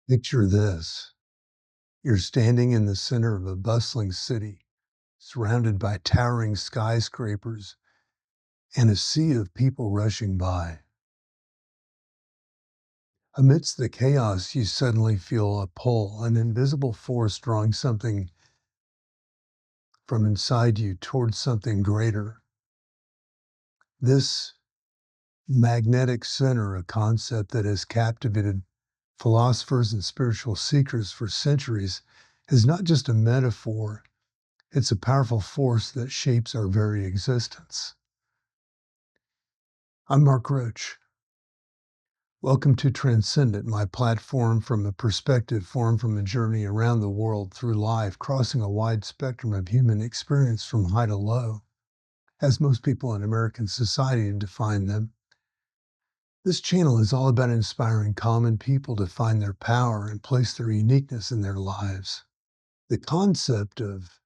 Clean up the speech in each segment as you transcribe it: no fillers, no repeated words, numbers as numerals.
Picture this. You're standing in the center of a bustling city, surrounded by towering skyscrapers and a sea of people rushing by. Amidst the chaos, you suddenly feel a pull, an invisible force drawing something from inside you towards something greater. This magnetic center, a concept that has captivated philosophers and spiritual seekers for centuries, is not just a metaphor. It's a powerful force that shapes our very existence. I'm Mark Roach. Welcome to Transcendent, my platform from a perspective formed from a journey around the world through life, crossing a wide spectrum of human experience from high to low, as most people in American society define them. This channel is all about inspiring common people to find their power and place their uniqueness in their lives. The concept of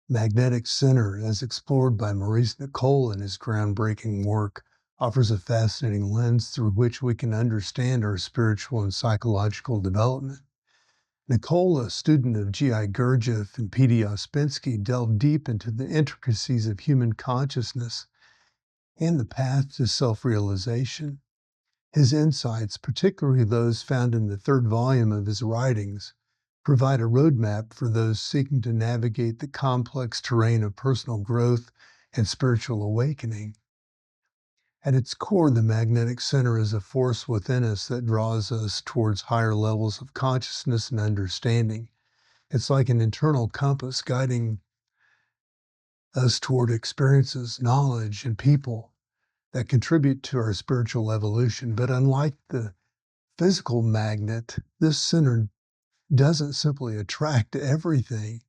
magnetic center, as explored by Maurice Nicoll in his groundbreaking work, offers a fascinating lens through which we can understand our spiritual and psychological development. Nicoll, a student of G.I. Gurdjieff and P.D. Ouspensky, delved deep into the intricacies of human consciousness and the path to self-realization. His insights, particularly those found in the third volume of his writings, provide a roadmap for those seeking to navigate the complex terrain of personal growth and spiritual awakening. At its core, the magnetic center is a force within us that draws us towards higher levels of consciousness and understanding. It's like an internal compass guiding us toward experiences, knowledge, and people that contribute to our spiritual evolution. But unlike the physical magnet, this center doesn't simply attract everything.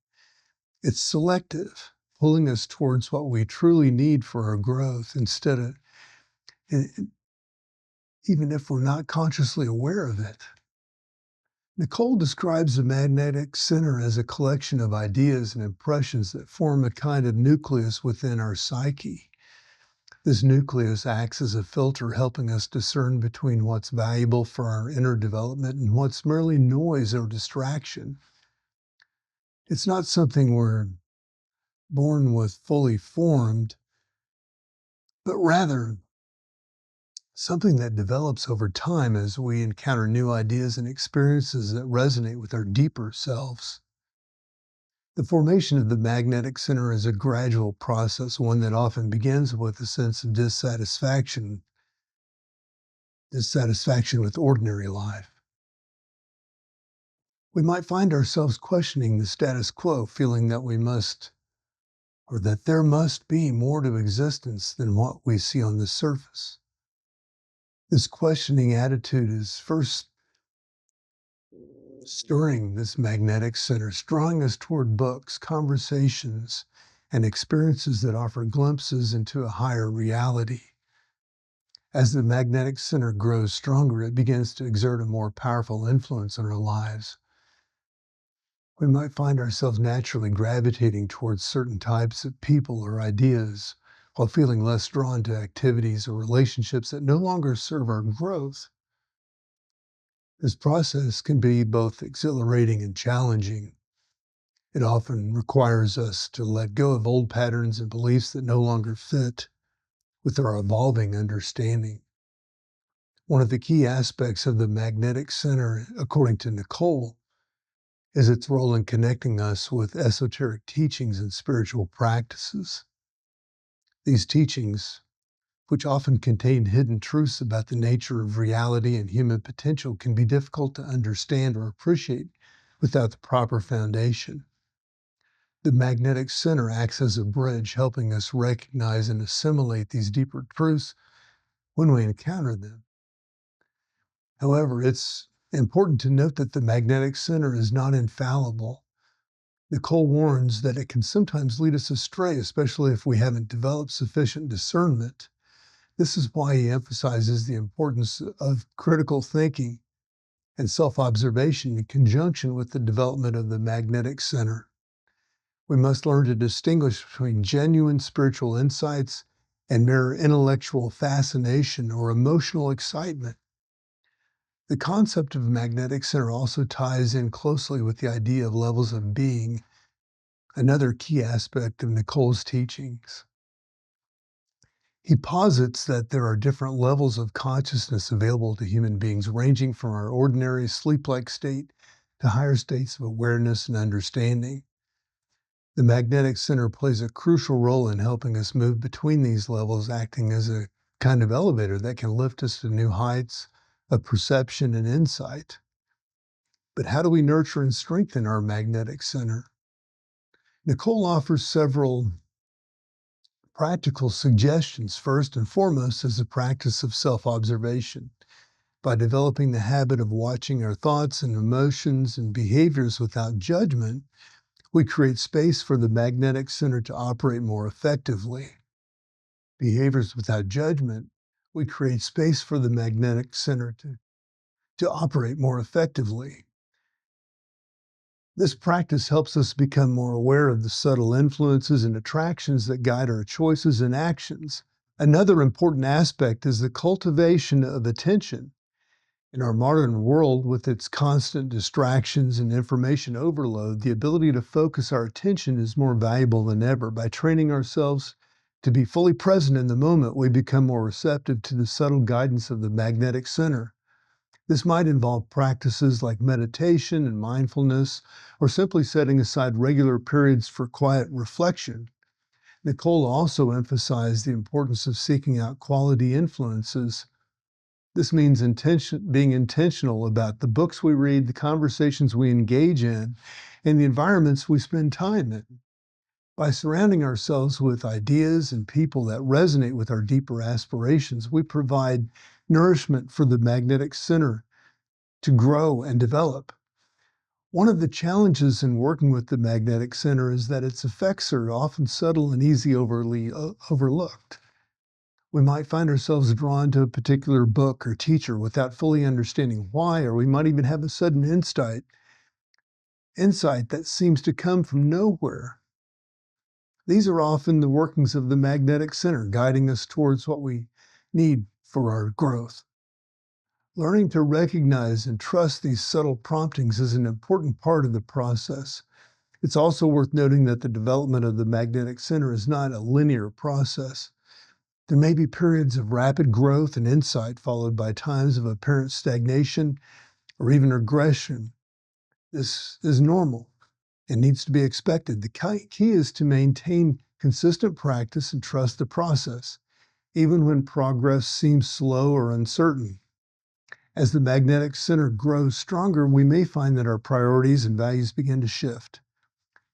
It's selective, pulling us towards what we truly need for our growth instead of, even if we're not consciously aware of it. Nicoll describes the magnetic center as a collection of ideas and impressions that form a kind of nucleus within our psyche. This nucleus acts as a filter, helping us discern between what's valuable for our inner development and what's merely noise or distraction. It's not something we're born with fully formed, but rather something that develops over time as we encounter new ideas and experiences that resonate with our deeper selves. The formation of the magnetic center is a gradual process, one that often begins with a sense of dissatisfaction with ordinary life. We might find ourselves questioning the status quo, feeling that we must, or that there must be more to existence than what we see on the surface. This questioning attitude is first stirring this magnetic center, drawing us toward books, conversations, and experiences that offer glimpses into a higher reality. As the magnetic center grows stronger, it begins to exert a more powerful influence on our lives. We might find ourselves naturally gravitating towards certain types of people or ideas, while feeling less drawn to activities or relationships that no longer serve our growth. This process can be both exhilarating and challenging. It often requires us to let go of old patterns and beliefs that no longer fit with our evolving understanding. One of the key aspects of the magnetic center, according to Nicoll, is its role in connecting us with esoteric teachings and spiritual practices. These teachings, which often contain hidden truths about the nature of reality and human potential, can be difficult to understand or appreciate without the proper foundation. The magnetic center acts as a bridge, helping us recognize and assimilate these deeper truths when we encounter them. However, it's important to note that the magnetic center is not infallible. Nicoll warns that it can sometimes lead us astray, especially if we haven't developed sufficient discernment. This is why he emphasizes the importance of critical thinking and self-observation in conjunction with the development of the magnetic center. We must learn to distinguish between genuine spiritual insights and mere intellectual fascination or emotional excitement. The concept of magnetic center also ties in closely with the idea of levels of being, another key aspect of Nicol's teachings. He posits that there are different levels of consciousness available to human beings, ranging from our ordinary sleep-like state to higher states of awareness and understanding. The magnetic center plays a crucial role in helping us move between these levels, acting as a kind of elevator that can lift us to new heights of perception and insight. But how do we nurture and strengthen our magnetic center? Nicoll offers several practical suggestions. First and foremost is the practice of self-observation. By developing the habit of watching our thoughts and emotions and behaviors without judgment, we create space for the magnetic center to operate more effectively. Behaviors without judgment, we create space for the magnetic center to operate more effectively. This practice helps us become more aware of the subtle influences and attractions that guide our choices and actions. Another important aspect is the cultivation of attention. In our modern world, with its constant distractions and information overload, the ability to focus our attention is more valuable than ever. By training ourselves to be fully present in the moment, we become more receptive to the subtle guidance of the magnetic center. This might involve practices like meditation and mindfulness, or simply setting aside regular periods for quiet reflection. Nicoll also emphasized the importance of seeking out quality influences. This means being intentional about the books we read, the conversations we engage in, and the environments we spend time in. By surrounding ourselves with ideas and people that resonate with our deeper aspirations, we provide nourishment for the magnetic center to grow and develop. One of the challenges in working with the magnetic center is that its effects are often subtle and easily overlooked. We might find ourselves drawn to a particular book or teacher without fully understanding why, or we might even have a sudden insight that seems to come from nowhere. These are often the workings of the magnetic center, guiding us towards what we need for our growth. Learning to recognize and trust these subtle promptings is an important part of the process. It's also worth noting that the development of the magnetic center is not a linear process. There may be periods of rapid growth and insight followed by times of apparent stagnation or even regression. This is normal and needs to be expected. The key is to maintain consistent practice and trust the process, even when progress seems slow or uncertain. As the magnetic center grows stronger, we may find that our priorities and values begin to shift.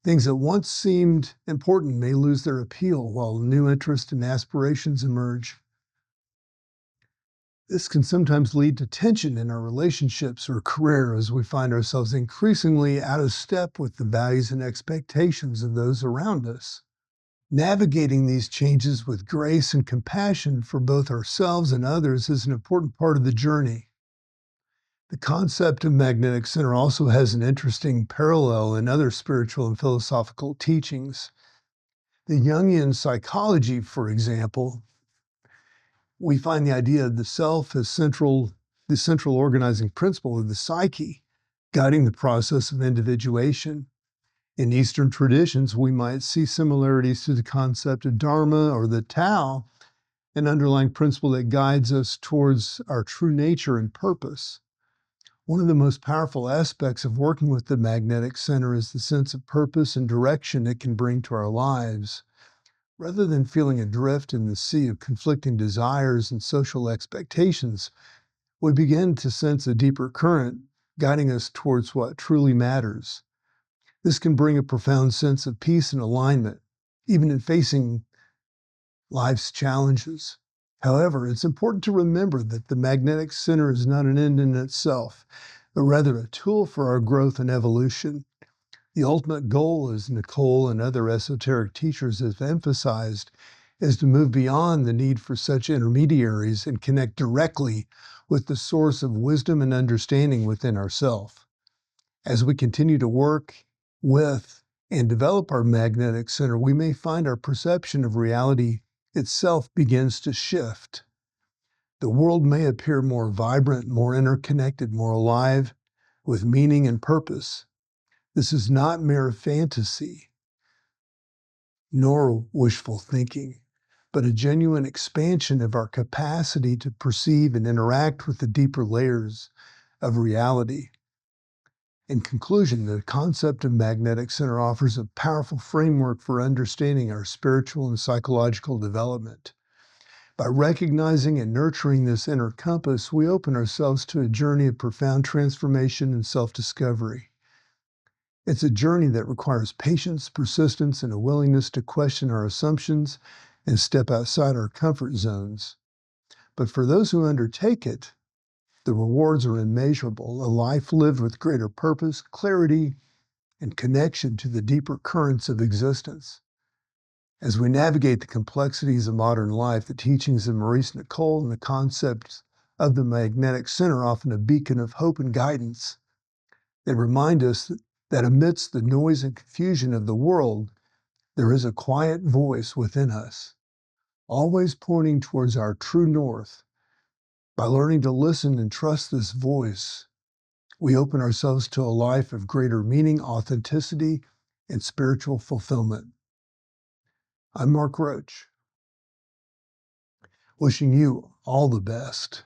Things that once seemed important may lose their appeal while new interests and aspirations emerge. This can sometimes lead to tension in our relationships or career as we find ourselves increasingly out of step with the values and expectations of those around us. Navigating these changes with grace and compassion for both ourselves and others is an important part of the journey. The concept of magnetic center also has an interesting parallel in other spiritual and philosophical teachings. The Jungian psychology, for example, we find the idea of the self as the central organizing principle of the psyche, guiding the process of individuation. In Eastern traditions, we might see similarities to the concept of Dharma or the Tao, an underlying principle that guides us towards our true nature and purpose. One of the most powerful aspects of working with the magnetic center is the sense of purpose and direction it can bring to our lives. Rather than feeling adrift in the sea of conflicting desires and social expectations, we begin to sense a deeper current guiding us towards what truly matters. This can bring a profound sense of peace and alignment, even in facing life's challenges. However, it's important to remember that the magnetic center is not an end in itself, but rather a tool for our growth and evolution. The ultimate goal, as Nicoll and other esoteric teachers have emphasized, is to move beyond the need for such intermediaries and connect directly with the source of wisdom and understanding within ourselves. As we continue to work with and develop our magnetic center, we may find our perception of reality itself begins to shift. The world may appear more vibrant, more interconnected, more alive, with meaning and purpose. This is not mere fantasy, nor wishful thinking, but a genuine expansion of our capacity to perceive and interact with the deeper layers of reality. In conclusion, the concept of magnetic center offers a powerful framework for understanding our spiritual and psychological development. By recognizing and nurturing this inner compass, we open ourselves to a journey of profound transformation and self-discovery. It's a journey that requires patience, persistence, and a willingness to question our assumptions and step outside our comfort zones. But for those who undertake it, the rewards are immeasurable, a life lived with greater purpose, clarity, and connection to the deeper currents of existence. As we navigate the complexities of modern life, the teachings of Maurice Nicoll and the concepts of the magnetic center offer a beacon of hope and guidance. They remind us that amidst the noise and confusion of the world, there is a quiet voice within us, always pointing towards our true north. By learning to listen and trust this voice, we open ourselves to a life of greater meaning, authenticity, and spiritual fulfillment. I'm Mark Roach, wishing you all the best.